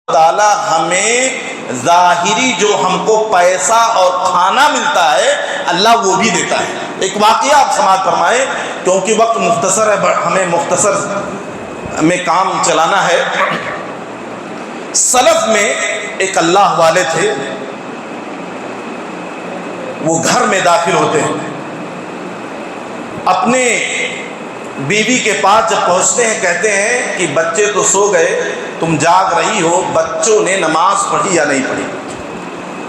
تعالیٰ ہمیں ظاہری جو ہم کو پیسہ اور کھانا ملتا ہے اللہ وہ بھی دیتا ہے۔ ایک واقعہ آپ سماعت فرمائیں کیونکہ وقت مختصر ہے، ہمیں مختصر میں کام چلانا ہے۔ سلف میں ایک اللہ والے تھے، وہ گھر میں داخل ہوتے ہیں، اپنے بیوی کے پاس جب پہنچتے ہیں کہتے ہیں کہ بچے تو سو گئے، تم جاگ رہی ہو، بچوں نے نماز پڑھی یا نہیں پڑھی؟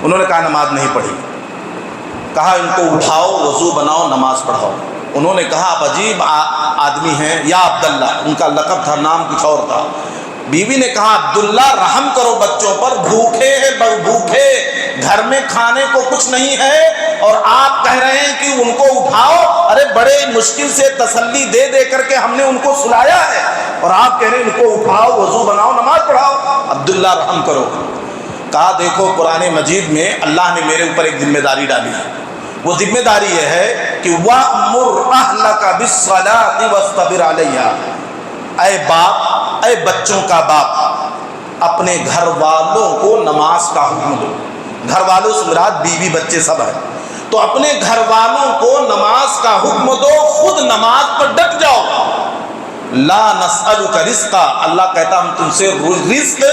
انہوں نے کہا نماز نہیں پڑھی۔ کہا ان کو اٹھاؤ، وضو بناؤ، نماز پڑھاؤ۔ انہوں نے کہا آپ عجیب آدمی ہیں، یا عبداللہ، ان کا لقب تھا، نام کچھ اور تھا۔ بیوی نے کہا عبداللہ رحم کرو بچوں پر، بھوکے ہیں بھوکے، گھر میں کھانے کو کچھ نہیں ہے اور آپ کہہ رہے ہیں کہ ان کو اٹھاؤ۔ ارے بڑے مشکل سے تسلی دے دے کر کے ہم نے ان کو سلایا ہے اور آپ کہہ رہے ہیں ان کو اٹھاؤ، وضو بناؤ، نماز پڑھاؤ۔ عبداللہ رحم کرو۔ کہا دیکھو قرآن مجید میں اللہ نے میرے اوپر ایک ذمہ داری ڈالی ہے، وہ ذمہ داری یہ ہے کہ وَأْمُرْ أَهْلَكَ بِالصَّلَاةِ وَاصْطَبِرْ عَلَيْهَا۔ اے باپ، اے بچوں کا باپ، اپنے گھر والوں کو نماز کا حکم دو۔ گھر والوں سے مراد بیوی بچے سب ہیں، تو اپنے گھر والوں کو نماز کا حکم دو، خود نماز پر ڈٹ جاؤ۔ لا نسألک رزقا، اللہ کہتا ہم تم سے رزق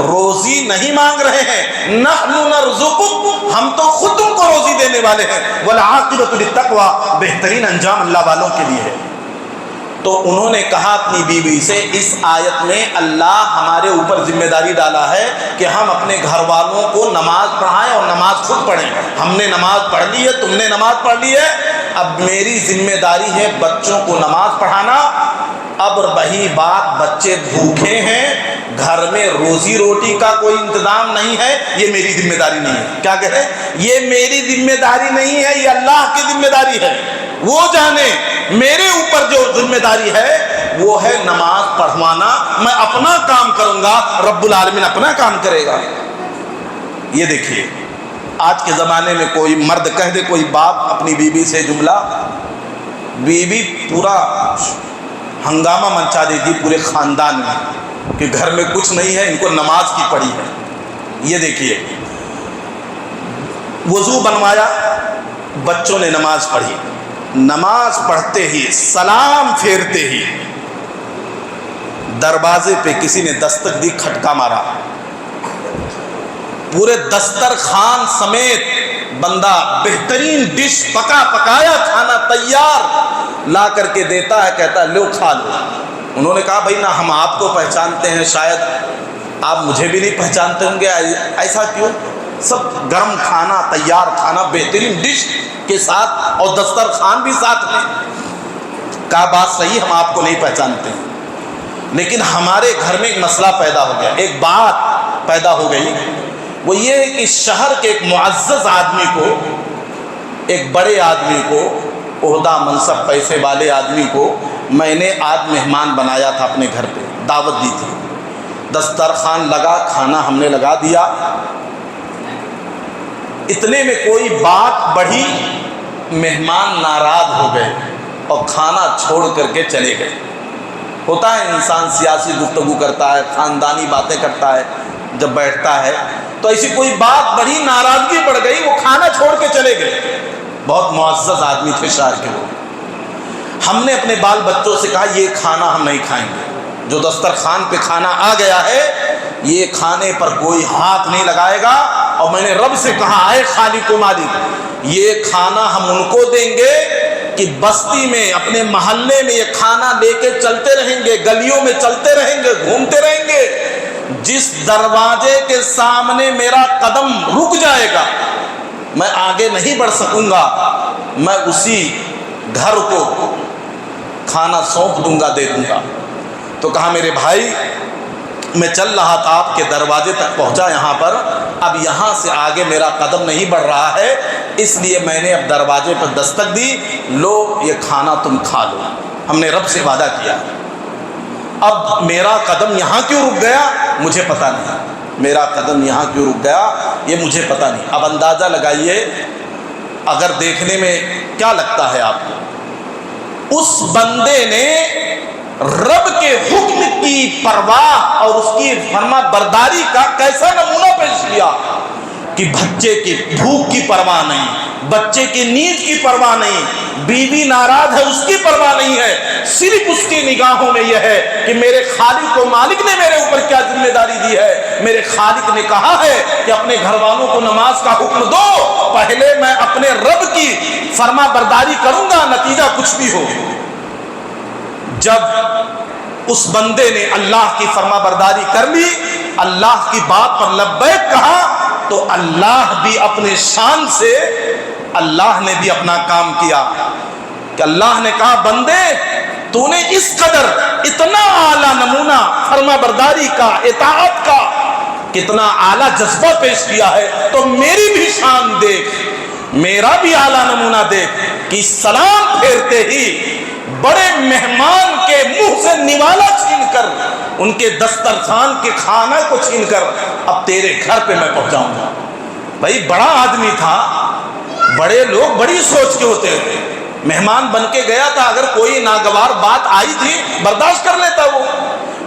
روزی نہیں مانگ رہے ہیں، نحن نرزقک، ہم تو خود تم کو روزی دینے والے ہیں، والعاقبۃ للتقوی، بہترین انجام اللہ والوں کے لیے ہے۔ تو انہوں نے کہا اپنی بیوی سے اس آیت میں اللہ ہمارے اوپر ذمہ داری ڈالا ہے کہ ہم اپنے گھر والوں کو نماز پڑھائیں اور نماز خود پڑھیں۔ ہم نے نماز پڑھ لی ہے، تم نے نماز پڑھ لی ہے، اب میری ذمہ داری ہے بچوں کو نماز پڑھانا۔ اب وہی بات، بچے بھوکے ہیں، گھر میں روزی روٹی کا کوئی انتظام نہیں ہے، یہ میری ذمہ داری نہیں ہے۔ کیا کہتے ہیں؟ یہ میری ذمہ داری نہیں ہے، یہ اللہ کی ذمہ داری ہے۔ وہ جانے میرے اوپر جو ذمہ داری ہے وہ ہے نماز پڑھوانا، میں اپنا کام کروں گا، رب العالمین اپنا کام کرے گا۔ یہ دیکھیے آج کے زمانے میں کوئی مرد کہہ دے، کوئی باپ اپنی بیوی سے جملہ، بیوی پورا ہنگامہ منچا دے گی پورے خاندان میں کہ گھر میں کچھ نہیں ہے، ان کو نماز کی پڑی ہے۔ یہ دیکھیے وضو بنوایا، بچوں نے نماز پڑھی، نماز پڑھتے ہی سلام پھیرتے ہی دروازے پہ کسی نے دستک دی، کھٹکا مارا، پورے دسترخوان سمیت بندہ بہترین ڈش پکا پکایا کھانا تیار لا کر کے دیتا ہے، کہتا ہے لو کھا لو۔ انہوں نے کہا بھائی نہ ہم آپ کو پہچانتے ہیں، شاید آپ مجھے بھی نہیں پہچانتے ہوں گے، ایسا کیوں؟ سب گرم کھانا، تیار کھانا، بہترین ڈش کے ساتھ اور دسترخوان بھی ساتھ میں۔ کہا بات صحیح، ہم آپ کو نہیں پہچانتے، لیکن ہمارے گھر میں ایک مسئلہ پیدا ہو گیا، ایک بات پیدا ہو گئی، وہ یہ ہے کہ شہر کے ایک معزز آدمی کو، ایک بڑے آدمی کو، عہدہ منصب پیسے والے آدمی کو میں نے آج مہمان بنایا تھا، اپنے گھر پہ دعوت دی تھی، دسترخوان لگا، کھانا ہم نے لگا دیا، اتنے میں کوئی بات بڑھی، مہمان ناراض ہو گئے اور کھانا چھوڑ کر کے چلے گئے۔ ہوتا ہے انسان سیاسی گفتگو کرتا ہے، خاندانی باتیں کرتا ہے، جب بیٹھتا ہے تو ایسی کوئی بات بڑھی، ناراضگی بڑھ گئی، وہ کھانا چھوڑ کے چلے گئے۔ بہت معزز آدمی تھے شہر کے وہ۔ ہم نے اپنے بال بچوں سے کہا یہ کھانا ہم نہیں کھائیں گے، جو دسترخوان پہ کھانا آ گیا ہے یہ کھانے پر کوئی ہاتھ نہیں لگائے گا، اور میں نے رب سے کہا اے خالق و مالک، یہ کھانا ہم ان کو دیں گے کہ بستی میں، اپنے محلے میں یہ کھانا لے کے چلتے رہیں گے، گلیوں میں چلتے رہیں گے، گھومتے رہیں گے، جس دروازے کے سامنے میرا قدم رک جائے گا میں آگے نہیں بڑھ سکوں گا، میں اسی گھر کو کھانا سونپ دوں گا، دے دوں گا۔ تو کہا میرے بھائی میں چل رہا تھا آپ کے دروازے تک پہنچا یہاں پر، اب یہاں سے آگے میرا قدم نہیں بڑھ رہا ہے، اس لیے میں نے اب دروازے پر دستک دی، لو یہ کھانا تم کھا لو، ہم نے رب سے وعدہ کیا۔ اب میرا قدم یہاں کیوں رک گیا مجھے پتہ نہیں، میرا قدم یہاں کیوں رک گیا یہ مجھے پتہ نہیں۔ اب اندازہ لگائیے اگر دیکھنے میں کیا لگتا ہے آپ کو، اس بندے نے رب کے حکم کی پرواہ اور اس کی فرما برداری کا کیسا نمونہ پیش کیا کہ بچے کی بھوک کی پرواہ نہیں، بچے کی نیند کی پرواہ نہیں، بیوی ناراض ہے اس کی پرواہ نہیں ہے، صرف اس کی نگاہوں میں یہ ہے کہ میرے خالق و مالک نے میرے اوپر کیا ذمہ داری دی ہے۔ میرے خالق نے کہا ہے کہ اپنے گھر والوں کو نماز کا حکم دو، پہلے میں اپنے رب کی فرما برداری کروں گا، نتیجہ کچھ بھی ہو۔ جب اس بندے نے اللہ کی فرما برداری کر لی، اللہ کی بات پر لبیک کہا، تو اللہ بھی اپنے شان سے اللہ نے بھی اپنا کام کیا کہ اللہ نے کہا بندے تو نے اس قدر اتنا اعلیٰ نمونہ فرما برداری کا، اطاعت کا کتنا اعلیٰ جذبہ پیش کیا ہے، تو میری بھی شان دیکھ، میرا بھی اعلیٰ نمونہ دیکھ کہ سلام پھیرتے ہی بڑے مہمان کے منہ سے نوالا چھین کر، ان کے دسترخوان کے کھانا کو چھین کر اب تیرے گھر پہ میں پہنچاؤں گا۔ بھائی بڑا آدمی تھا، بڑے لوگ بڑی سوچ کے ہوتے تھے، مہمان بن کے گیا تھا، اگر کوئی ناگوار بات آئی تھی برداشت کر لیتا، وہ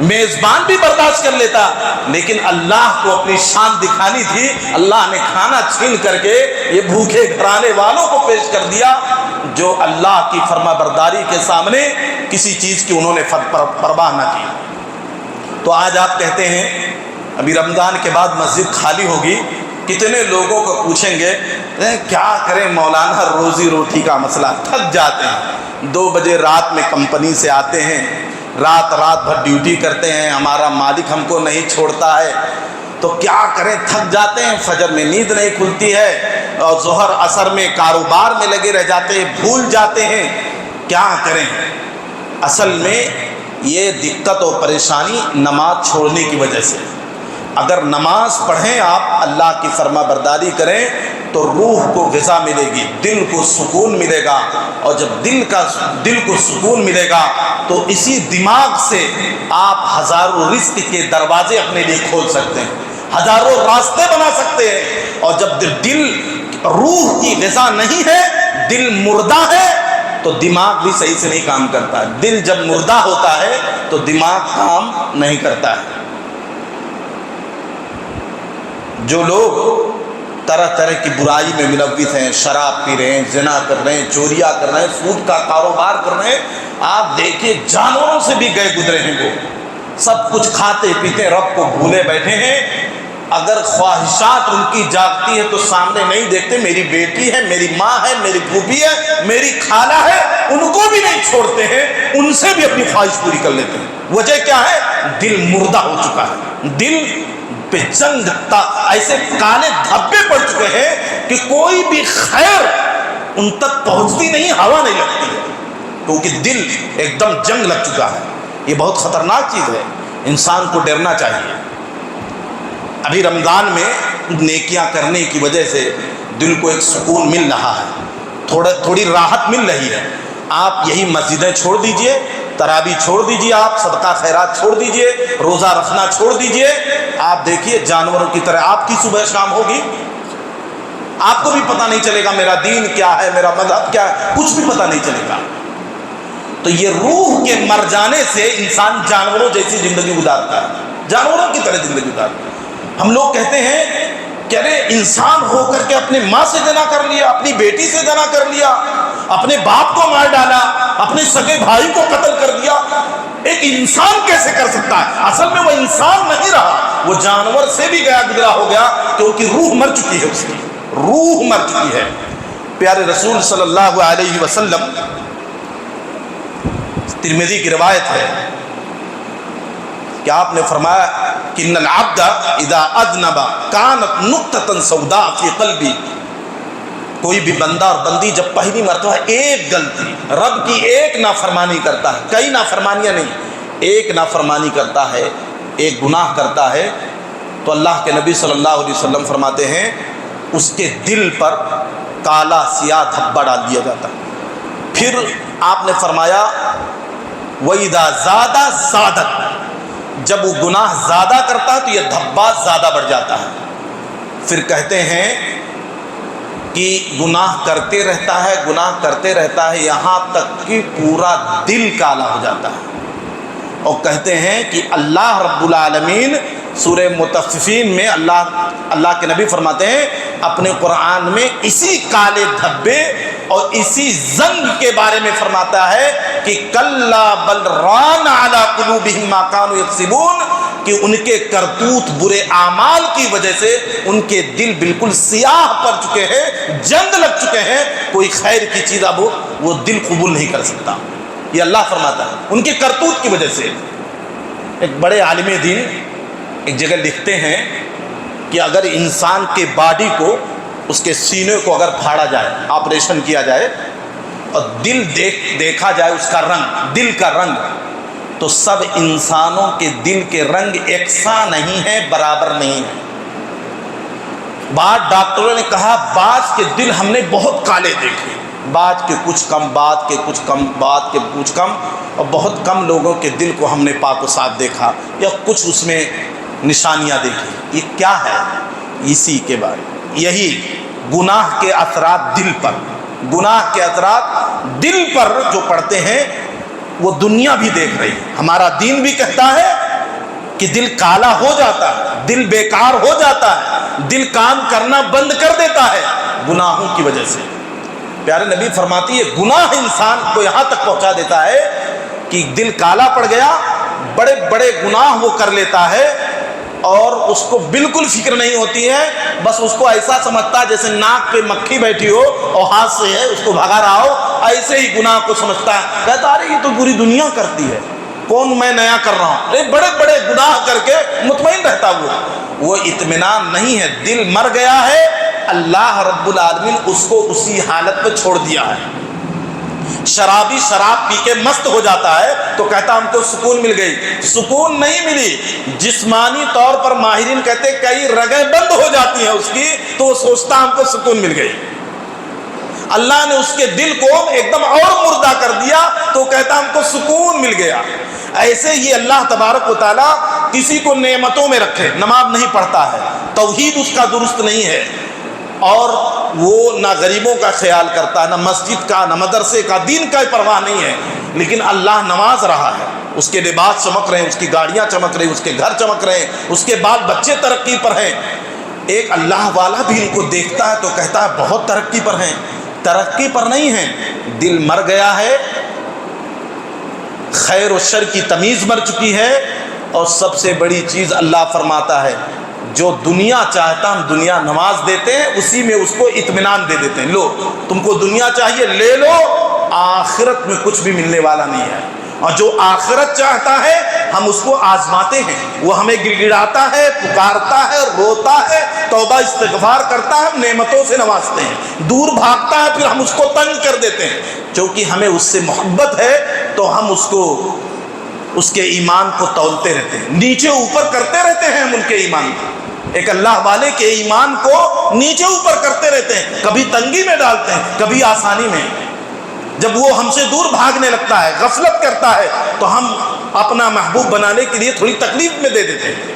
میزبان بھی برداشت کر لیتا، لیکن اللہ کو اپنی شان دکھانی تھی، اللہ نے کھانا چھین کر کے یہ بھوکے گھرانے والوں کو پیش کر دیا جو اللہ کی فرما برداری کے سامنے کسی چیز کی انہوں نے پرواہ نہ کی۔ تو آج آپ کہتے ہیں ابھی رمضان کے بعد مسجد خالی ہوگی، کتنے لوگوں کو پوچھیں گے کیا کریں مولانا، روزی روٹی کا مسئلہ، تھک جاتے ہیں، 2 بجے رات میں کمپنی سے آتے ہیں، رات بھر ڈیوٹی کرتے ہیں، ہمارا مالک ہم کو نہیں چھوڑتا ہے، تو کیا کریں، تھک جاتے ہیں، فجر میں نیند نہیں کھلتی ہے اور ظہر عصر میں کاروبار میں لگے رہ جاتے ہیں، بھول جاتے ہیں، کیا کریں؟ اصل میں یہ دقت اور پریشانی نماز چھوڑنے کی وجہ سے۔ اگر نماز پڑھیں آپ، اللہ کی فرما برداری کریں تو روح کو غذا ملے گی، دل کو سکون ملے گا، اور جب دل کو سکون ملے گا تو اسی دماغ سے آپ ہزاروں رزق کے دروازے اپنے لیے کھول سکتے ہیں، ہزاروں راستے بنا سکتے ہیں۔ اور جب دل روح کی غذا نہیں ہے، دل مردہ ہے، تو دماغ بھی صحیح سے نہیں کام کرتا ہے۔ دل جب مردہ ہوتا ہے تو دماغ کام نہیں کرتا ہے۔ جو لوگ طرح طرح کی برائی میں ملوث ہیں، شراب پی رہے ہیں، زنا کر رہے ہیں، چوریاں کر رہے ہیں، سود کا کاروبار کر رہے ہیں، آپ دیکھیے جانوروں سے بھی گئے گزرے ہیں، وہ سب کچھ کھاتے پیتے رب کو بھولے بیٹھے ہیں۔ اگر خواہشات ان کی جاگتی ہے تو سامنے نہیں دیکھتے، میری بیٹی ہے، میری ماں ہے، میری پھوپھی ہے، میری خالہ ہے، ان کو بھی نہیں چھوڑتے ہیں، ان سے بھی اپنی خواہش پوری کر لیتے ہیں۔ وجہ کیا ہے؟ دل مردہ ہو چکا ہے، دل پہ جنگ ایسے کالے دھبے پڑ چکے ہیں کہ کوئی بھی خیر ان تک پہنچتی نہیں، ہوا نہیں لگتی ہے، کیونکہ دل ایک دم جنگ لگ چکا ہے۔ یہ بہت خطرناک چیز ہے، انسان کو ڈرنا چاہیے۔ ابھی رمضان میں نیکیاں کرنے کی وجہ سے دل کو ایک سکون مل رہا ہے، تھوڑی راحت مل رہی ہے۔ آپ یہی مسجدیں چھوڑ دیجئے، تراویح چھوڑ دیجئے، آپ صدقہ خیرات چھوڑ دیجئے، روزہ رکھنا چھوڑ دیجئے، آپ دیکھیے جانوروں کی طرح آپ کی صبح شام ہوگی، آپ کو بھی پتہ نہیں چلے گا میرا دین کیا ہے، میرا مذہب کیا ہے، کچھ بھی پتہ نہیں چلے گا۔ تو یہ روح کے مر جانے سے انسان جانوروں جیسی زندگی گزارتا ہے، جانوروں کی طرح زندگی گزارتا ہے۔ ہم لوگ کہتے ہیں کہ ارے انسان ہو کر کے اپنے ماں سے زنا کر لیا، اپنی بیٹی سے زنا کر لیا، اپنے باپ کو مار ڈالا، اپنے سگے بھائی کو قتل کر دیا، ایک انسان کیسے کر سکتا ہے؟ اصل میں وہ انسان نہیں رہا، وہ جانور سے بھی گیا گزرا ہو گیا، کیونکہ روح مر چکی ہے، اس کی روح مر چکی ہے۔ پیارے رسول صلی اللہ علیہ وسلم، ترمذی کی روایت ہے کہ آپ نے فرمایا کہ ان العبد اذا اذنب كانت نقطة سوداء في قلبی، کوئی بھی بندہ اور بندی جب پہلی مرتبہ ایک غلطی، رب کی ایک نافرمانی کرتا ہے، کئی نافرمانیاں نہیں، ایک نافرمانی کرتا ہے، ایک گناہ کرتا ہے، تو اللہ کے نبی صلی اللہ علیہ وسلم فرماتے ہیں اس کے دل پر کالا سیاہ دھبا ڈال دیا جاتا ہے۔ پھر آپ نے فرمایا وَإِذَا زَادَ زَادَتْ، جب وہ گناہ زیادہ کرتا ہے تو یہ دھبا زیادہ بڑھ جاتا ہے۔ پھر کہتے ہیں کہ گناہ کرتے رہتا ہے، گناہ کرتے رہتا ہے، یہاں تک کہ پورا دل کالا ہو جاتا ہے۔ اور کہتے ہیں کہ اللہ رب العالمین سورہ مطففین میں اللہ کے نبی فرماتے ہیں اپنے قرآن میں اسی کالے دھبے اور اسی زنگ کے بارے میں فرماتا ہے کہ کلا بل ران علی قلوبہم ما کانوا یکسبون، کہ ان کے کرتوت برے اعمال کی وجہ سے ان کے دل بالکل سیاہ پڑ چکے ہیں، جنگ لگ چکے ہیں، کوئی خیر کی چیز اب وہ دل قبول نہیں کر سکتا۔ یہ اللہ فرماتا ہے ان کے کرتوت کی وجہ سے۔ ایک بڑے عالم دین ایک جگہ لکھتے ہیں کہ اگر انسان کے باڈی کو، اس کے سینے کو اگر پھاڑا جائے، آپریشن کیا جائے اور دل دیکھا جائے اس کا رنگ، دل کا رنگ، تو سب انسانوں کے دل کے رنگ یکساں نہیں ہے، برابر نہیں ہے۔ بعض ڈاکٹروں نے کہا بعض کے دل ہم نے بہت کالے دیکھے، بعض کے کچھ کم، بعض کے کچھ کم، بعض کے کچھ کم، اور بہت کم لوگوں کے دل کو ہم نے پاک و صاف دیکھا یا کچھ اس میں نشانیاں دیکھی۔ یہ کیا ہے؟ اسی کے بارے یہی گناہ کے اثرات دل پر، گناہ کے اثرات دل پر جو پڑتے ہیں وہ دنیا بھی دیکھ رہی ہے۔ ہمارا دین بھی کہتا ہے کہ دل کالا ہو جاتا ہے، دل بیکار ہو جاتا ہے، دل کام کرنا بند کر دیتا ہے گناہوں کی وجہ سے۔ پیارے نبی فرماتی ہے گناہ انسان کو یہاں تک پہنچا دیتا ہے کہ دل کالا پڑ گیا، بڑے بڑے گناہ وہ کر لیتا ہے اور اس کو بالکل فکر نہیں ہوتی ہے، بس اس کو ایسا سمجھتا ہے جیسے ناک پہ مکھی بیٹھی ہو اور ہاتھ سے ہے اس کو بھگا رہا ہو، ایسے ہی گناہ کو سمجھتا ہے، کہتا ارے یہ تو پوری دنیا کرتی ہے، کون میں نیا کر رہا ہوں۔ ارے بڑے بڑے گناہ کر کے مطمئن رہتا وہ اطمینان نہیں ہے، دل مر گیا ہے، اللہ رب العالمین اس کو اسی حالت پہ چھوڑ دیا ہے۔ شرابی شراب پی کے مست ہو جاتا ہے تو کہتا ہم کو سکون مل گئی، سکون نہیں ملی، جسمانی طور پر ماہرین کہتے کئی رگیں بند ہو جاتی ہیں اس کی، تو وہ سوچتا ہم کو سکون مل گئی۔ اللہ نے اس کے دل کو ایک دم اور مردہ کر دیا تو کہتا ہم کو سکون مل گیا۔ ایسے یہ اللہ تبارک و تعالیٰ کسی کو نعمتوں میں رکھے، نماز نہیں پڑھتا ہے، توحید اس کا درست نہیں ہے، اور وہ نہ غریبوں کا خیال کرتا، نہ مسجد کا، نہ مدرسے کا، دین کا پرواہ نہیں ہے، لیکن اللہ نواز رہا ہے، اس کے لباس چمک رہے ہیں، اس کی گاڑیاں چمک رہی ہیں، اس کے گھر چمک رہے ہیں، اس کے بال بچے ترقی پر ہیں۔ ایک اللہ والا بھی ان کو دیکھتا ہے تو کہتا ہے بہت ترقی پر ہیں، ترقی پر نہیں ہیں، دل مر گیا ہے، خیر و شر کی تمیز مر چکی ہے، اور سب سے بڑی چیز اللہ فرماتا ہے جو دنیا چاہتا ہم دنیا نواز دیتے ہیں، اسی میں اس کو اطمینان دے دیتے ہیں، لو تم کو دنیا چاہیے لے لو، آخرت میں کچھ بھی ملنے والا نہیں ہے۔ اور جو آخرت چاہتا ہے ہم اس کو آزماتے ہیں، وہ ہمیں گڑ گڑاتا ہے، پکارتا ہے، روتا ہے، توبہ استغفار کرتا ہے، ہم نعمتوں سے نوازتے ہیں، دور بھاگتا ہے پھر ہم اس کو تنگ کر دیتے ہیں، چونکہ ہمیں اس سے محبت ہے تو ہم اس کو، اس کے ایمان کو تولتے رہتے ہیں، نیچے اوپر کرتے رہتے ہیں ہم ان کے ایمان کو، ایک اللہ والے کے ایمان کو نیچے اوپر کرتے رہتے ہیں، کبھی تنگی میں ڈالتے ہیں، کبھی آسانی میں۔ جب وہ ہم سے دور بھاگنے لگتا ہے، غفلت کرتا ہے، تو ہم اپنا محبوب بنانے کے لیے تھوڑی تکلیف میں دے دیتے ہیں،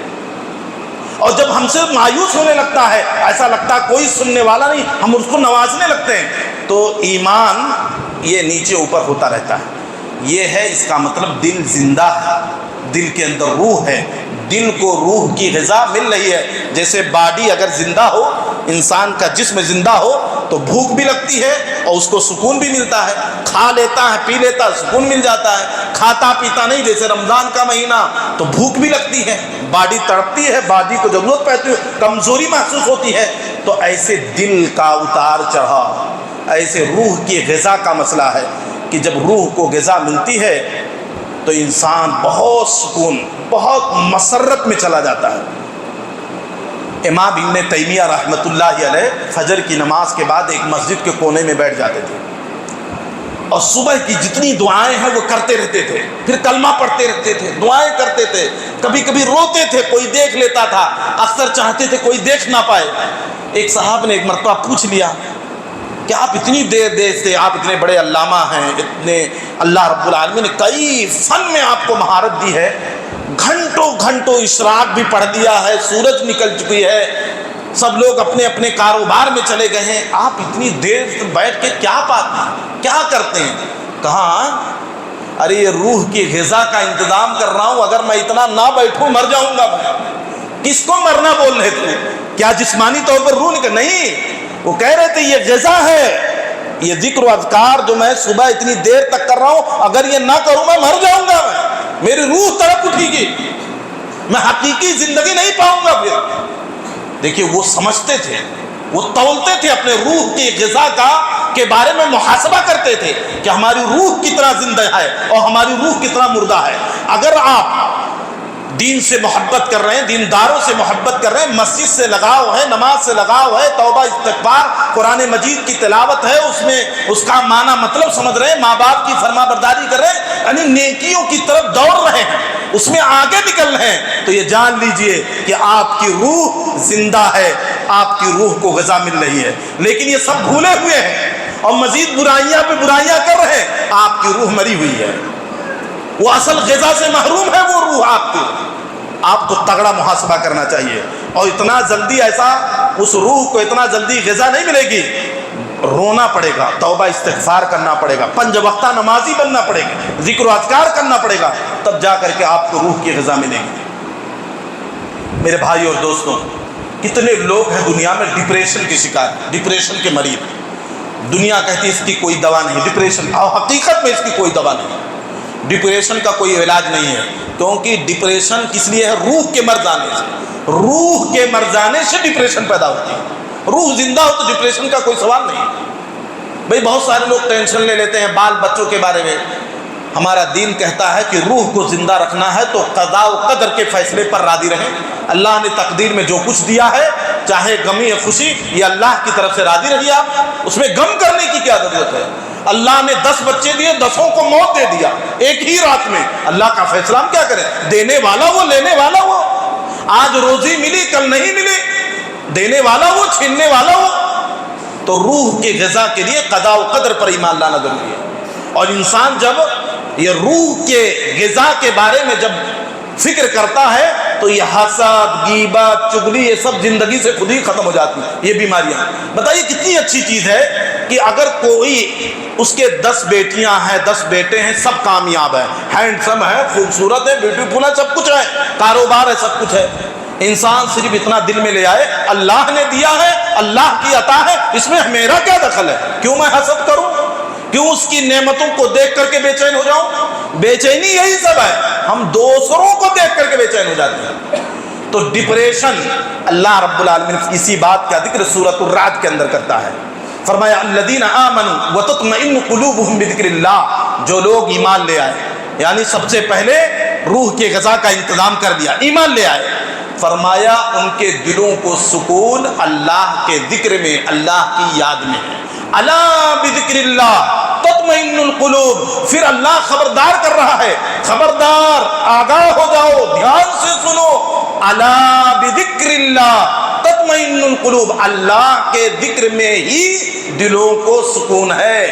اور جب ہم سے مایوس ہونے لگتا ہے، ایسا لگتا ہے کوئی سننے والا نہیں، ہم اس کو نوازنے لگتے ہیں، تو ایمان یہ نیچے اوپر ہوتا رہتا ہے۔ یہ ہے اس کا مطلب دل زندہ ہے، دل کے اندر روح ہے، دل کو روح کی غذا مل رہی ہے۔ جیسے باڈی اگر زندہ ہو، انسان کا جسم زندہ ہو تو بھوک بھی لگتی ہے اور اس کو سکون بھی ملتا ہے، کھا لیتا ہے، پی لیتا ہے، سکون مل جاتا ہے، کھاتا پیتا نہیں، جیسے رمضان کا مہینہ تو بھوک بھی لگتی ہے، باڈی تڑپتی ہے، باڈی کو ضرورت پڑتی ہے، کمزوری محسوس ہوتی ہے، تو ایسے دل کا اتار چڑھاؤ، ایسے روح کی غذا کا مسئلہ ہے کہ جب روح کو غذا ملتی ہے تو انسان بہت سکون، بہت مسرت میں چلا جاتا ہے۔ امام ابن تیمیہ رحمۃ اللہ علیہ فجر کی نماز کے بعد ایک مسجد کے کونے میں بیٹھ جاتے تھے اور صبح کی جتنی دعائیں ہیں وہ کرتے رہتے تھے، پھر کلمہ پڑھتے رہتے تھے، دعائیں کرتے تھے، کبھی کبھی روتے تھے، کوئی دیکھ لیتا تھا، اکثر چاہتے تھے کوئی دیکھ نہ پائے۔ ایک صاحب نے ایک مرتبہ پوچھ لیا کہ آپ اتنی دیر سے، آپ اتنے بڑے علامہ ہیں، اتنے اللہ رب العالمین نے کئی فن میں آپ کو مہارت دی ہے، گھنٹوں گھنٹوں اشراق بھی پڑھ لیا ہے، سورج نکل چکی ہے، سب لوگ اپنے اپنے کاروبار میں چلے گئے ہیں، آپ اتنی دیر بیٹھ کے کیا پاتے ہیں، کیا کرتے ہیں؟ کہا ارے یہ روح کی غذا کا انتظام کر رہا ہوں، اگر میں اتنا نہ بیٹھوں مر جاؤں گا میں۔ کس کو مرنا بول رہے تھے؟ کیا جسمانی طور پر روح نکل؟ نہیں، وہ کہہ رہے تھے یہ غذا ہے، یہ ذکر و اذکار جو میں صبح اتنی دیر تک کر رہا ہوں، اگر یہ نہ کروں میں مر جاؤں گا، میری روح تڑپ اٹھے گی، میں حقیقی زندگی نہیں پاؤں گا پھر۔ دیکھیے وہ سمجھتے تھے، وہ تولتے تھے اپنے روح کی غذا کا کے بارے میں، محاسبہ کرتے تھے کہ ہماری روح کتنا زندہ ہے اور ہماری روح کتنا مردہ ہے۔ اگر آپ دین سے محبت کر رہے ہیں، دینداروں سے محبت کر رہے ہیں، مسجد سے لگاؤ ہے، نماز سے لگاؤ ہے، توبہ استغفار، قرآن مجید کی تلاوت ہے، اس میں اس کا معنی مطلب سمجھ رہے ہیں، ماں باپ کی فرما برداری کر رہے ہیں، یعنی نیکیوں کی طرف دوڑ رہے ہیں، اس میں آگے نکل رہے ہیں، تو یہ جان لیجئے کہ آپ کی روح زندہ ہے، آپ کی روح کو غذا مل رہی ہے۔ لیکن یہ سب بھولے ہوئے ہیں اور مزید برائیاں پہ برائیاں کر رہے ہیں، آپ کی روح مری ہوئی ہے، وہ اصل غذا سے محروم ہے وہ روح آپ کی۔ آپ کو تگڑا محاسبہ کرنا چاہیے، اور اتنا جلدی ایسا اس روح کو اتنا جلدی غذا نہیں ملے گی، رونا پڑے گا، توبہ استغفار کرنا پڑے گا، 5 وقتہ نمازی بننا پڑے گا، ذکر و اذکار کرنا پڑے گا، تب جا کر کے آپ کو روح کی غذا ملے گی۔ میرے بھائی اور دوستوں، کتنے لوگ ہیں دنیا میں ڈپریشن کے شکار، ڈپریشن کے مریض، دنیا کہتی ہے اس کی کوئی دوا نہیں، ڈپریشن، اور حقیقت میں اس کی کوئی دوا نہیں، ڈپریشن کا کوئی علاج نہیں ہے، کیونکہ ڈپریشن کس لیے ہے؟ روح کے مر جانے سے، روح کے مر جانے سے ڈپریشن پیدا ہوتی ہے۔ روح زندہ ہو تو ڈپریشن کا کوئی سوال نہیں۔ بھئی بہت سارے لوگ ٹینشن لے لیتے ہیں بال بچوں کے بارے میں، ہمارا دین کہتا ہے کہ روح کو زندہ رکھنا ہے تو قضاء و قدر کے فیصلے پر راضی رہیں۔ اللہ نے تقدیر میں جو کچھ دیا ہے، چاہے غمی یا خوشی، یہ اللہ کی طرف سے راضی رہیے آپ، اس میں غم کرنے کی کیا ضرورت ہے؟ اللہ نے 10 بچے دیے، 10 کو موت دے دیا ایک ہی رات میں، اللہ کا فیصلہ ہم کیا کریں؟ دینے والا وہ، لینے والا وہ، آج روزی ملی کل نہیں ملی، دینے والا وہ چھیننے والا وہ۔ تو روح کی غذا کے لیے قضاء و قدر پر ایمان لانا ضروری ہے، اور انسان جب یہ روح کے غذا کے بارے میں جب فکر کرتا ہے تو یہ حسد، غیبت، چغلی، یہ سب زندگی سے خود ہی ختم ہو جاتی ہیں، یہ بیماریاں۔ بتائیے کتنی اچھی چیز ہے کہ اگر کوئی اس کے 10 بیٹیاں ہیں، 10 بیٹے ہیں، سب کامیاب ہیں، ہینڈسم ہے، خوبصورت ہے، بیوٹیفل ہے، سب کچھ ہے، کاروبار ہے، سب کچھ ہے، انسان صرف اتنا دل میں لے آئے اللہ نے دیا ہے، اللہ کی عطا ہے، اس میں میرا کیا دخل ہے؟ کیوں میں حسد کروں؟ کیوں اس کی نعمتوں کو دیکھ کر کے بے چین ہو جاؤں؟ بے چینی یہی سب ہے، ہم دوسروں کو دیکھ کر کے بے چین ہو جاتے ہیں۔ تو ڈپریشن اللہ رب العالمین اسی بات کا ذکر سورۃ الرعد کے اندر کرتا ہے، فرمایا الذین آمنوا وتطمئن قلوبهم بذکر اللہ، جو لوگ ایمان لے آئے، یعنی سب سے پہلے روح کے غذا کا انتظام کر دیا، ایمان لے آئے، فرمایا ان کے دلوں کو سکون اللہ کے ذکر میں، اللہ کی یاد میں ہے۔ الا بذکر اللہ تطمئن القلوب، پھر اللہ خبردار کر رہا ہے، خبردار، آگاہ ہو جاؤ، دھیان سے سنو، الا بذکر اللہ تطمئن القلوب، اللہ کے ذکر میں ہی دلوں کو سکون ہے۔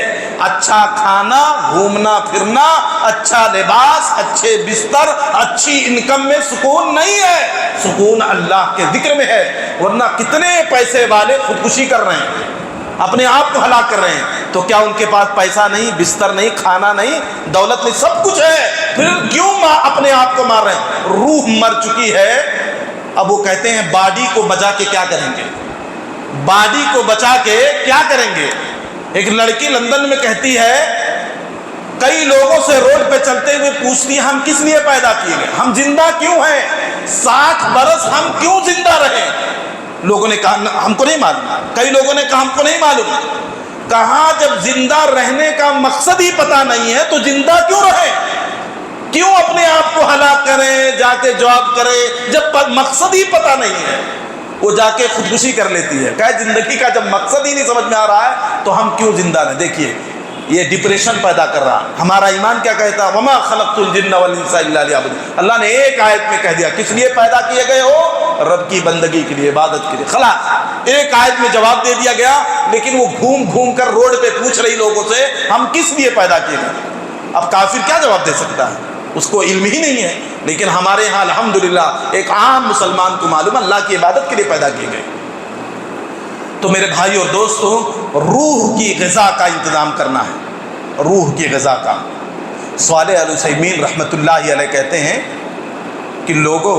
اچھا کھانا، گھومنا پھرنا، اچھا لباس، اچھے بستر، اچھی انکم میں سکون نہیں ہے، سکون اللہ کے ذکر میں ہے۔ ورنہ کتنے پیسے والے خودکشی کر رہے ہیں، اپنے آپ کو ہلاک کر رہے ہیں، تو کیا ان کے پاس پیسہ نہیں، بستر نہیں، کھانا نہیں، دولت نہیں، سب کچھ ہے، پھر کیوں اپنے آپ کو مار رہے ہیں؟ روح مر چکی ہے۔ اب وہ کہتے ہیں باڈی کو بچا کے کیا کریں گے؟ باڈی کو بچا کے کیا کریں گے؟ ایک لڑکی لندن میں کہتی ہے، کئی لوگوں سے روڈ پہ چلتے ہوئے پوچھتی ہے ہم کس لیے پیدا کیے گئے، ہم زندہ کیوں ہیں، 60 برس ہم کیوں زندہ رہے؟ لوگوں نے کہا ہم کو نہیں معلوم، کئی لوگوں نے کہا ہم کو نہیں معلوم۔ کہا جب زندہ رہنے کا مقصد ہی پتہ نہیں ہے تو زندہ کیوں رہے؟ کیوں اپنے آپ کو ہلاک کریں، جا کے جاب کریں، جب مقصد ہی پتہ نہیں ہے؟ وہ جا کے خودکشی کر لیتی ہے، کہ زندگی کا جب مقصد ہی نہیں سمجھ میں آ رہا ہے تو ہم کیوں زندہ رہیں؟ دیکھیے یہ ڈپریشن پیدا کر رہا۔ ہمارا ایمان کیا کہتا ہے؟ وما خلقت الجن والانس الا لیعبدون، اللہ نے ایک آیت میں کہہ دیا کس لیے پیدا کیے گئے ہو؟ رب کی بندگی کے لیے، عبادت کے لیے، خلاص ایک آیت میں جواب دے دیا گیا۔ لیکن وہ گھوم گھوم کر روڈ پہ پوچھ رہی لوگوں سے ہم کس لیے پیدا کیے گئے؟ اب کافر کیا جواب دے سکتا ہے؟ اس کو علم ہی نہیں ہے۔ لیکن ہمارے ہاں الحمدللہ ایک عام مسلمان کو معلوم اللہ کی عبادت کے لیے پیدا کیے گئے۔ تو میرے بھائی اور دوستوں، روح کی غذا کا انتظام کرنا ہے، روح کی غذا کا۔ صالح العثیمین رحمۃ اللہ علیہ کہتے ہیں کہ لوگوں،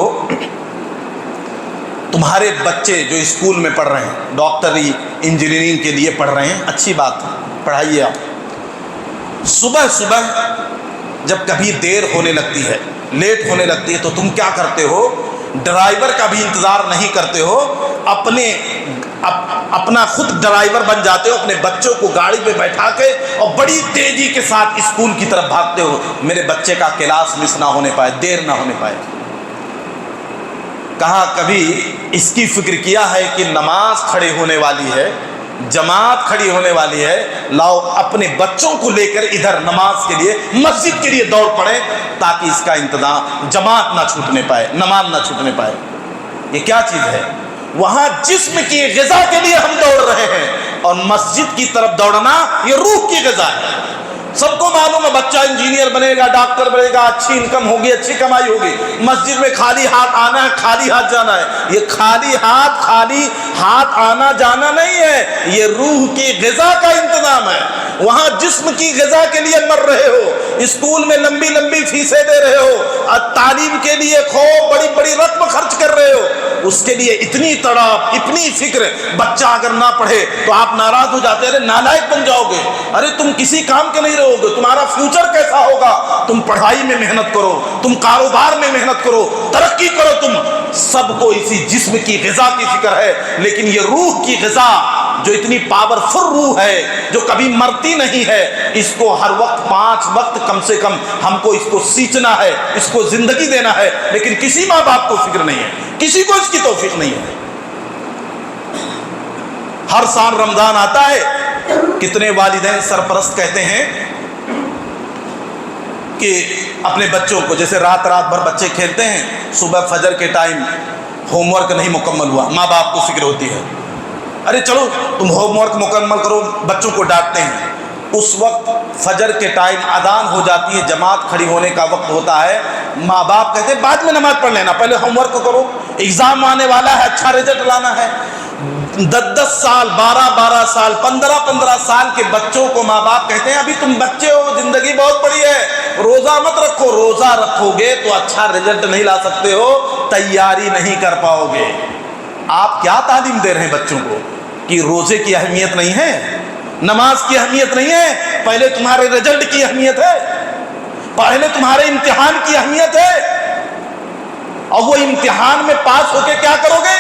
تمہارے بچے جو اسکول میں پڑھ رہے ہیں، ڈاکٹری انجینئرنگ کے لیے پڑھ رہے ہیں، اچھی بات ہے، پڑھائیے آپ۔ صبح صبح جب کبھی دیر ہونے لگتی ہے، لیٹ ہونے لگتی ہے، تو تم کیا کرتے ہو؟ ڈرائیور کا بھی انتظار نہیں کرتے ہو، اپنا خود ڈرائیور بن جاتے ہو، اپنے بچوں کو گاڑی پہ بیٹھا کے اور بڑی تیزی کے ساتھ اسکول کی طرف بھاگتے ہو، میرے بچے کا کلاس مس نہ ہونے پائے، دیر نہ ہونے پائے۔ کہا کبھی اس کی فکر کیا ہے کہ نماز کھڑے ہونے والی ہے، جماعت کھڑی ہونے والی ہے، لاؤ اپنے بچوں کو لے کر ادھر نماز کے لیے، مسجد کے لیے دوڑ پڑے، تاکہ اس کا انتظام، جماعت نہ چھوٹنے پائے، نماز نہ چھوٹنے پائے۔ یہ کیا چیز ہے؟ وہاں جسم کی غذا کے لیے ہم دوڑ رہے ہیں، اور مسجد کی طرف دوڑنا یہ روح کی غذا ہے۔ سب کو معلوم ہے بچہ انجینئر بنے گا، ڈاکٹر بنے گا، اچھی انکم ہوگی، اچھی کمائی ہوگی، مسجد میں خالی ہاتھ آنا ہے، خالی ہاتھ جانا ہے۔ یہ خالی ہاتھ آنا جانا نہیں ہے، یہ روح کی غذا کا انتظام ہے۔ وہاں جسم کی غذا کے لیے مر رہے ہو، اسکول میں لمبی لمبی فیسیں دے رہے ہو، تعلیم کے لیے خوب بڑی بڑی رقم خرچ کر رہے ہو، اس کے لیے اتنی تڑپ، اتنی فکر۔ بچہ اگر نہ پڑھے تو آپ ناراض ہو جاتے ہیں، ارے نالائق بن جاؤ گے، ارے تم کسی کام کے نہیں رہو گے، تمہارا فیوچر کیسا ہوگا؟ تم پڑھائی میں محنت کرو، تم کاروبار میں محنت کرو، ترقی کرو۔ تم سب کو اسی جسم کی غذا کی فکر ہے، لیکن یہ روح کی غذا جو اتنی پاورفل روح ہے، جو کبھی مرتی نہیں ہے، اس کو ہر وقت 5 وقت کم سے کم ہم کو اس کو سینچنا ہے، اس کو زندگی دینا ہے، لیکن کسی ماں باپ کو فکر نہیں ہے، کسی کو اس کی توفیق نہیں ہے۔ ہر سال رمضان آتا ہے، کتنے والدین سرپرست کہتے ہیں کہ اپنے بچوں کو، جیسے رات بھر بچے کھیلتے ہیں، صبح فجر کے ٹائم ہوم ورک نہیں مکمل ہوا، ماں باپ کو فکر ہوتی ہے، ارے چلو تم ہوم ورک مکمل کرو، بچوں کو ڈانٹتے ہیں۔ اس وقت فجر کے ٹائم اذان ہو جاتی ہے، جماعت کھڑی ہونے کا وقت ہوتا ہے، ماں باپ کہتے ہیں بعد میں نماز پڑھ لینا، پہلے ہوم ورک کرو، ایگزام آنے والا ہے، اچھا رزلٹ لانا ہے۔ 10 سال، 12 سال، 15 سال کے بچوں کو ماں باپ کہتے ہیں ابھی تم بچے ہو، زندگی بہت بڑی ہے، روزہ مت رکھو، روزہ رکھو گے تو اچھا رزلٹ نہیں لا سکتے ہو، تیاری نہیں کر پاؤ گے۔ آپ کیا تعلیم دے رہے ہیں بچوں کو کہ روزے کی اہمیت نہیں ہے، نماز کی اہمیت نہیں ہے، پہلے تمہارے رزلٹ کی اہمیت ہے، پہلے تمہارے امتحان کی اہمیت ہے، اور وہ امتحان میں پاس ہو کے کیا کرو گے؟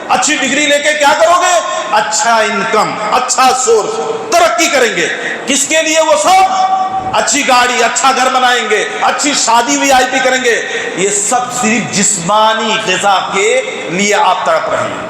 اچھی ڈگری لے کے کیا کرو گے؟ اچھا انکم، اچھا سورس، ترقی کریں گے۔ کس کے لیے وہ سب؟ اچھی گاڑی، اچھا گھر بنائیں گے، اچھی شادی VIP کریں گے۔ یہ سب صرف جسمانی غذا کے لیے آپ تڑپ رہے ہیں۔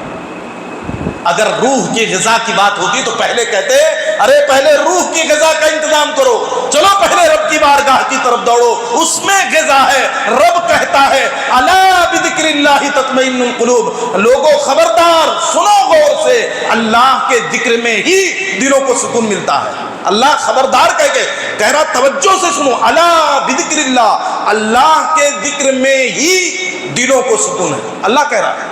اگر روح کی غذا کی بات ہوتی تو پہلے کہتے ارے پہلے روح کی غذا کا انتظام کرو، چلو پہلے رب کی بارگاہ کی طرف دوڑو، اس میں غذا ہے۔ رب کہتا ہے الا بذکر اللہ تطمئن القلوب، لوگوں خبردار سنو غور سے، اللہ کے ذکر میں ہی دلوں کو سکون ملتا ہے۔ اللہ خبردار کہہ رہا توجہ سے سنو، الا بذکر اللہ، اللہ کے ذکر میں ہی دلوں کو سکون ہے، اللہ کہہ رہا ہے۔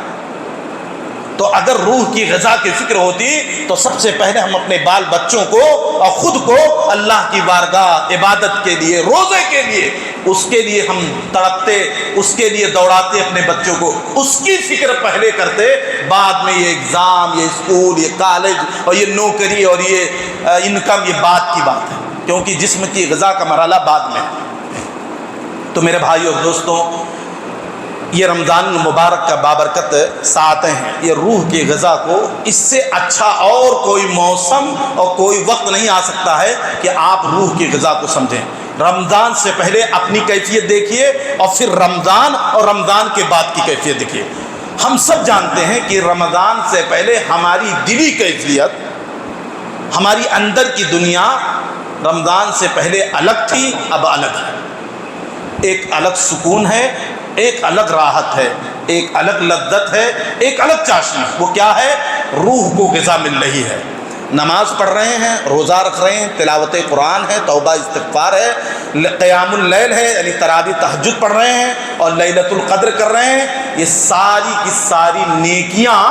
تو اگر روح کی غذا کی فکر ہوتی تو سب سے پہلے ہم اپنے بال بچوں کو اور خود کو اللہ کی بارگاہ عبادت کے لیے، روزے کے لیے، اس کے لیے ہم تڑپتے، اس کے لیے دوڑاتے اپنے بچوں کو، اس کی فکر پہلے کرتے، بعد میں یہ ایگزام، یہ اسکول، یہ کالج اور یہ نوکری اور یہ انکم، یہ بعد کی بات ہے، کیونکہ جسم کی غذا کا مرحلہ بعد میں۔ تو میرے بھائیو اور دوستوں، یہ رمضان المبارک کا بابرکت ساعتیں ہیں، یہ روح کی غذا کو اس سے اچھا اور کوئی موسم اور کوئی وقت نہیں آ سکتا ہے کہ آپ روح کی غذا کو سمجھیں۔ رمضان سے پہلے اپنی کیفیت دیکھیے اور پھر رمضان اور رمضان کے بعد کی کیفیت دیکھیے۔ ہم سب جانتے ہیں کہ رمضان سے پہلے ہماری دلی کیفیت، ہماری اندر کی دنیا رمضان سے پہلے الگ تھی، اب الگ ہے۔ ایک الگ سکون ہے، ایک الگ راحت ہے، ایک الگ لذت ہے، ایک الگ چاشنی۔ وہ کیا ہے؟ روح کو غذا مل رہی ہے۔ نماز پڑھ رہے ہیں، روزہ رکھ رہے ہیں، تلاوت قرآن ہے، توبہ استغفار ہے، قیام اللیل ہے، یعنی تراویح تہجد پڑھ رہے ہیں اور لیلۃ القدر کر رہے ہیں۔ یہ ساری کی ساری نیکیاں،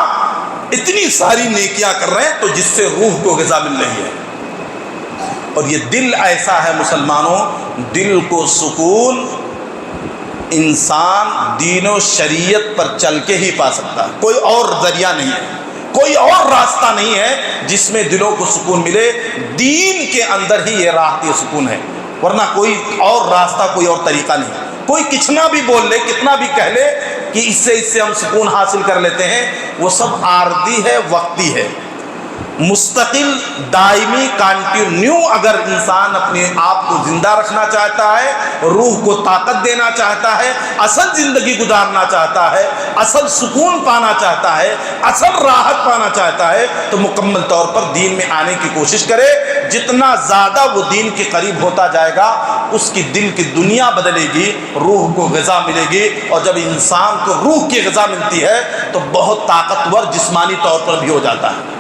اتنی ساری نیکیاں کر رہے ہیں تو جس سے روح کو غذا مل رہی ہے۔ اور یہ دل ایسا ہے مسلمانوں، دل کو سکون انسان دین و شریعت پر چل کے ہی پا سکتا ہے، کوئی اور ذریعہ نہیں ہے، کوئی اور راستہ نہیں ہے جس میں دلوں کو سکون ملے، دین کے اندر ہی یہ راحت یہ سکون ہے، ورنہ کوئی اور راستہ کوئی اور طریقہ نہیں۔ کوئی کتنا بھی بول لے، کتنا بھی کہہ لے کہ اس سے ہم سکون حاصل کر لیتے ہیں، وہ سب عارضی ہے، وقتی ہے۔ مستقل دائمی کانٹینیو اگر انسان اپنے آپ کو زندہ رکھنا چاہتا ہے، روح کو طاقت دینا چاہتا ہے، اصل زندگی گزارنا چاہتا ہے، اصل سکون پانا چاہتا ہے، اصل راحت پانا چاہتا ہے، تو مکمل طور پر دین میں آنے کی کوشش کرے۔ جتنا زیادہ وہ دین کے قریب ہوتا جائے گا، اس کی دل کی دنیا بدلے گی، روح کو غذا ملے گی، اور جب انسان کو روح کی غذا ملتی ہے تو بہت طاقتور جسمانی طور پر بھی ہو جاتا ہے۔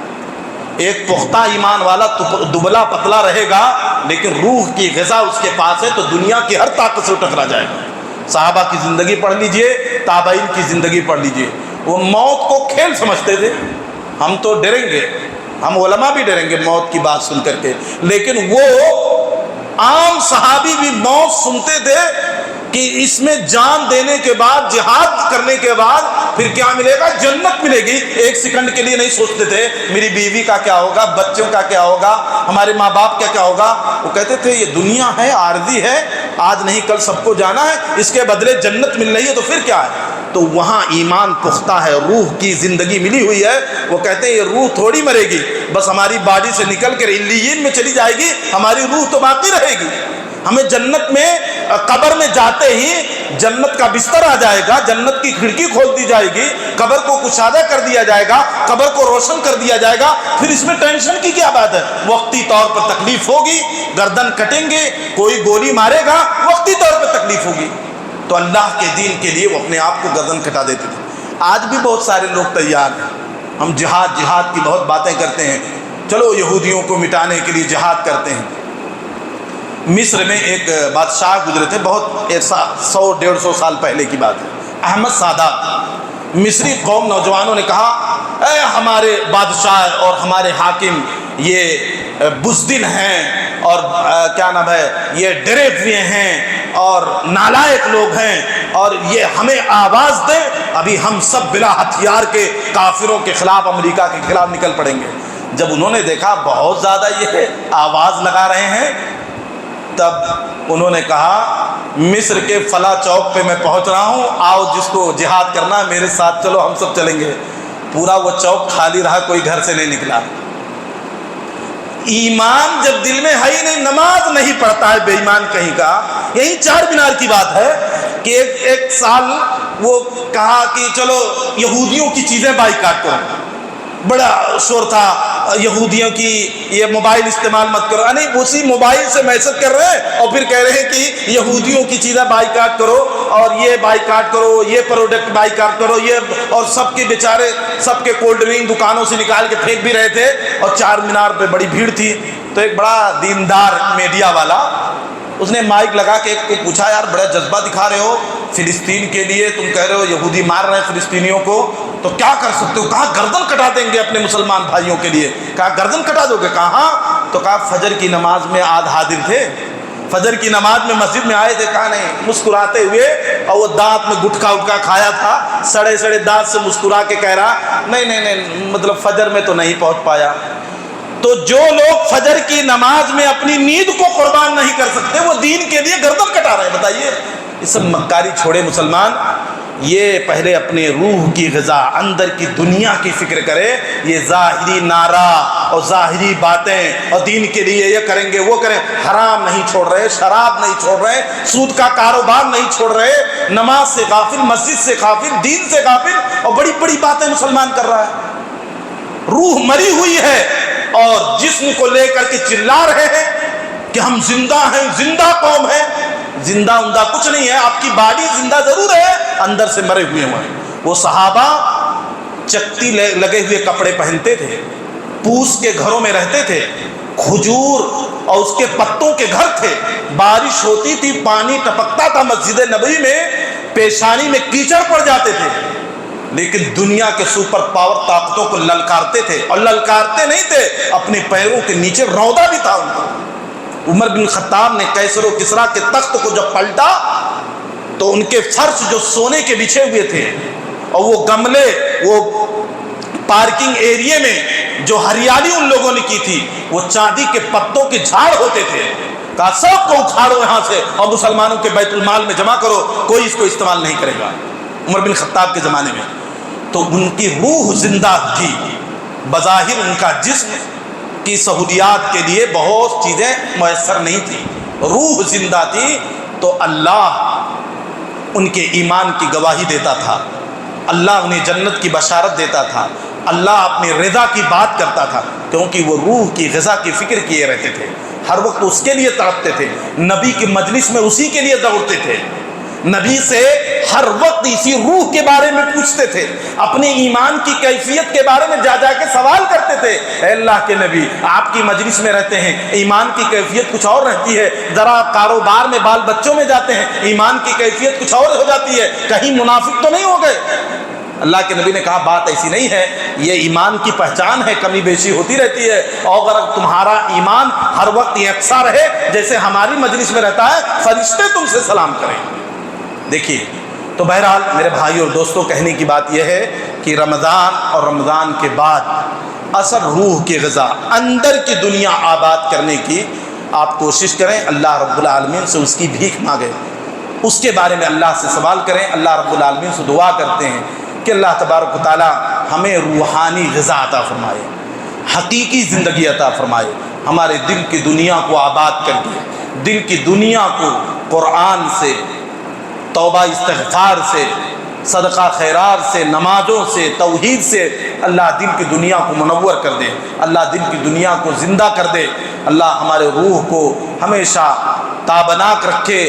ایک پختہ ایمان والا دبلا پتلا رہے گا، لیکن روح کی غذا اس کے پاس ہے تو دنیا کی ہر طاقت سے ٹکرا جائے گا۔ صحابہ کی زندگی پڑھ لیجئے، تابعین کی زندگی پڑھ لیجئے، وہ موت کو کھیل سمجھتے تھے۔ ہم تو ڈریں گے، ہم علماء بھی ڈریں گے موت کی بات سن کر کے، لیکن وہ عام صحابی بھی موت سنتے تھے کہ اس میں جان دینے کے بعد، جہاد کرنے کے بعد پھر کیا ملے گا؟ جنت ملے گی۔ ایک سیکنڈ کے لیے نہیں سوچتے تھے میری بیوی کا کیا ہوگا، بچوں کا کیا ہوگا، ہمارے ماں باپ کا کیا ہوگا۔ وہ کہتے تھے یہ دنیا ہے، عارضی ہے، آج نہیں کل سب کو جانا ہے، اس کے بدلے جنت مل رہی ہے تو پھر کیا ہے۔ تو وہاں ایمان پختہ ہے، روح کی زندگی ملی ہوئی ہے۔ وہ کہتے ہیں یہ روح تھوڑی مرے گی، بس ہماری باڈی سے نکل کر علیین میں چلی جائے گی، ہماری روح تو باقی رہے گی۔ ہمیں جنت میں قبر میں جاتے ہی جنت کا بستر آ جائے گا، جنت کی کھڑکی کھول دی جائے گی، قبر کو کشادہ کر دیا جائے گا، قبر کو روشن کر دیا جائے گا، پھر اس میں ٹینشن کی کیا بات ہے؟ وقتی طور پر تکلیف ہوگی، گردن کٹیں گے، کوئی گولی مارے گا، وقتی طور پر تکلیف ہوگی۔ تو اللہ کے دین کے لیے وہ اپنے آپ کو گردن کٹا دیتے تھے۔ آج بھی بہت سارے لوگ تیار ہیں، ہم جہاد کی بہت باتیں کرتے ہیں، چلو یہودیوں کو مٹانے کے لیے جہاد کرتے ہیں۔ مصر میں ایک بادشاہ گزرے تھے، بہت 100-150 سال پہلے کی بات ہے، احمد سادات۔ مصری قوم نوجوانوں نے کہا اے ہمارے بادشاہ اور ہمارے حاکم یہ بزدل ہیں اور کیا نام ہے یہ ڈرے ہوئے ہیں اور نالائق لوگ ہیں، اور یہ ہمیں آواز دیں، ابھی ہم سب بلا ہتھیار کے کافروں کے خلاف، امریکہ کے خلاف نکل پڑیں گے۔ جب انہوں نے دیکھا بہت زیادہ یہ آواز لگا رہے ہیں، تب انہوں نے کہا مصر کے فلاں چوک پہ میں پہنچ رہا ہوں، آؤ جس کو جہاد کرنا ہے میرے ساتھ چلو، ہم سب چلیں گے۔ پورا وہ چوک خالی رہا، کوئی گھر سے نہیں نکلا۔ ایمان جب دل میں ہے ہی نہیں، نماز نہیں پڑھتا ہے بے ایمان کہیں کا۔ یہی چار مینار کی بات ہے کہ ایک سال وہ کہا کہ چلو یہودیوں کی چیزیں بائیکاٹ کرو، بڑا شور تھا یہودیوں کی یہ موبائل استعمال مت کرو، یعنی اسی موبائل سے میسج کر رہے ہیں اور پھر کہہ رہے ہیں کہ یہودیوں کی چیزیں بائیکاٹ کرو اور یہ بائیکاٹ کرو، یہ پروڈکٹ بائیکاٹ کرو، یہ، اور سب کے بیچارے سب کے کولڈ ڈرنک دکانوں سے نکال کے پھینک بھی رہے تھے، اور چار مینار پہ بڑی بھیڑ تھی۔ تو ایک بڑا دیندار میڈیا والا اس نے مائک لگا کے ایک کو پوچھا یار بڑا جذبہ دکھا رہے ہو فلسطین کے لیے، تم کہہ رہے ہو یہودی مار رہے ہیں فلسطینیوں کو، تو کیا کر سکتے ہو؟ کہا گردن کٹا دیں گے اپنے مسلمان بھائیوں کے لیے۔ کہا گردن کٹا دو گے؟ کہا ہاں۔ تو کہا فجر کی نماز میں آج حاضر تھے، فجر کی نماز میں مسجد میں آئے تھے؟ کہا نہیں، مسکراتے ہوئے، اور وہ دانت میں گٹکا وٹکا کھایا تھا، سڑے سڑے دانت سے مسکرا کے کہہ رہا نہیں مطلب فجر میں تو نہیں پہنچ پایا۔ تو جو لوگ فجر کی نماز میں اپنی نیند کو قربان نہیں کر سکتے، وہ دین کے لیے گردن کٹا رہے ہیں۔ بتائیے، یہ سب مکاری چھوڑے مسلمان، یہ پہلے اپنے روح کی غذا، اندر کی دنیا کی فکر کرے۔ یہ ظاہری نعرہ اور ظاہری باتیں اور دین کے لیے یہ کریں گے وہ کریں، حرام نہیں چھوڑ رہے، شراب نہیں چھوڑ رہے، سود کا کاروبار نہیں چھوڑ رہے، نماز سے غافل، مسجد سے غافل، دین سے غافل، اور بڑی بڑی باتیں مسلمان کر رہا ہے۔ روح مری ہوئی ہے اور جسم کو لے کر کے چلا رہے ہیں کہ ہم زندہ ہیں، زندہ قوم ہے۔ زندہ عمدہ کچھ نہیں ہے، آپ کی باڈی زندہ ضرور ہے، اندر سے مرے ہوئے ہیں۔ وہ صحابہ چکتی لگے ہوئے کپڑے پہنتے تھے، پوس کے گھروں میں رہتے تھے، کھجور اور اس کے پتوں کے گھر تھے، بارش ہوتی تھی، پانی ٹپکتا تھا مسجد نبوی میں، پیشانی میں کیچڑ پڑ جاتے تھے، لیکن دنیا کے سپر پاور طاقتوں کو للکارتے تھے، اور للکارتے نہیں تھے، اپنے پیروں کے نیچے رودا بھی تھا ان کو۔ عمر بن خطاب نے قیصر و کسریٰ کے تخت کو جب پلٹا تو ان کے فرش جو سونے کے بچھے ہوئے تھے اور وہ گملے، وہ پارکنگ ایریے میں جو ہریالی ان لوگوں نے کی تھی وہ چاندی کے پتوں کے جھاڑ ہوتے تھے، کہا سب کو اکھاڑو یہاں سے اور مسلمانوں کے بیت المال میں جمع کرو، کوئی اس کو استعمال نہیں کرے گا۔ عمر بن خطاب کے زمانے میں تو ان کی روح زندہ تھی، بظاہر ان کا جسم کی سہولیات کے لیے بہت چیزیں میسر نہیں تھی، روح زندہ تھی، تو اللہ ان کے ایمان کی گواہی دیتا تھا، اللہ انہیں جنت کی بشارت دیتا تھا، اللہ اپنی رضا کی بات کرتا تھا، کیونکہ وہ روح کی غذا کی فکر کیے رہتے تھے، ہر وقت اس کے لیے تڑپتے تھے، نبی کی مجلس میں اسی کے لیے دوڑتے تھے، نبی سے ہر وقت اسی روح کے بارے میں پوچھتے تھے، اپنے ایمان کی کیفیت کے بارے میں جا جا کے سوال کرتے تھے، اے اللہ کے نبی آپ کی مجلس میں رہتے ہیں، ایمان کی کیفیت کچھ اور رہتی ہے، ذرا کاروبار میں بال بچوں میں جاتے ہیں، ایمان کی کیفیت کچھ اور ہو جاتی ہے، کہیں منافق تو نہیں ہو گئے؟ اللہ کے نبی نے کہا بات ایسی نہیں ہے، یہ ایمان کی پہچان ہے، کمی بیشی ہوتی رہتی ہے، اور اگر تمہارا ایمان ہر وقت یکساں رہے جیسے ہماری مجلس میں رہتا ہے، فرشتے تم سے سلام کریں۔ دیکھیے تو بہرحال میرے بھائی اور دوستوں، کہنے کی بات یہ ہے کہ رمضان اور رمضان کے بعد اصل روح کی غذا، اندر کی دنیا آباد کرنے کی آپ کوشش کریں، اللہ رب العالمین سے اس کی بھیک مانگیں، اس کے بارے میں اللہ سے سوال کریں، اللہ رب العالمین سے دعا کرتے ہیں کہ اللہ تبارک و تعالی ہمیں روحانی غذا عطا فرمائے، حقیقی زندگی عطا فرمائے، ہمارے دل کی دنیا کو آباد کر کے، دل کی دنیا کو قرآن سے، توبہ استغفار سے، صدقہ خیرات سے، نمازوں سے، توحید سے اللہ دل کی دنیا کو منور کر دے، اللہ دل کی دنیا کو زندہ کر دے، اللہ ہمارے روح کو ہمیشہ تابناک رکھے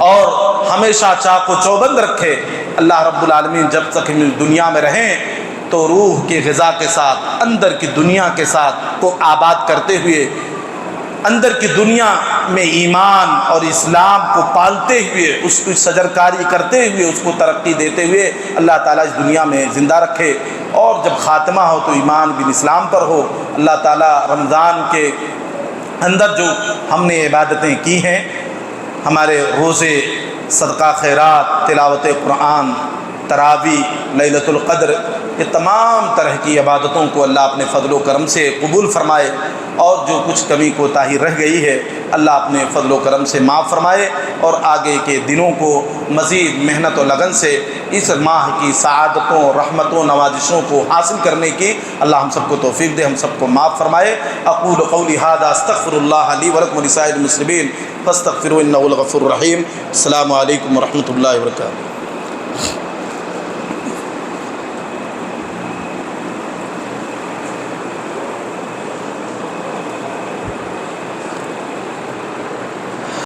اور ہمیشہ چاق و چوبند رکھے۔ اللہ رب العالمین جب تک ہم دنیا میں رہیں تو روح کی غذا کے ساتھ، اندر کی دنیا کے ساتھ کو آباد کرتے ہوئے، اندر کی دنیا میں ایمان اور اسلام کو پالتے ہوئے، اس کی شجرکاری کرتے ہوئے، اس کو ترقی دیتے ہوئے اللہ تعالیٰ اس دنیا میں زندہ رکھے، اور جب خاتمہ ہو تو ایمان بن اسلام پر ہو۔ اللہ تعالیٰ رمضان کے اندر جو ہم نے عبادتیں کی ہیں، ہمارے روزے، صدقہ خیرات، تلاوت قرآن، تراویح، لیلۃ القدر، یہ تمام طرح کی عبادتوں کو اللہ اپنے فضل و کرم سے قبول فرمائے، اور جو کچھ کمی کوتاہی رہ گئی ہے اللہ اپنے فضل و کرم سے معاف فرمائے، اور آگے کے دنوں کو مزید محنت و لگن سے اس ماہ کی سعادتوں، رحمتوں، نوازشوں کو حاصل کرنے کی اللہ ہم سب کو توفیق دے، ہم سب کو معاف فرمائے۔ اقول قولی ھذا استغفر اللہ لی ولکم ولسائر المسلمین فاستغفروہ انہ هو الغفور الرحیم۔ السلام علیکم ورحمۃ اللہ وبرکاتہ۔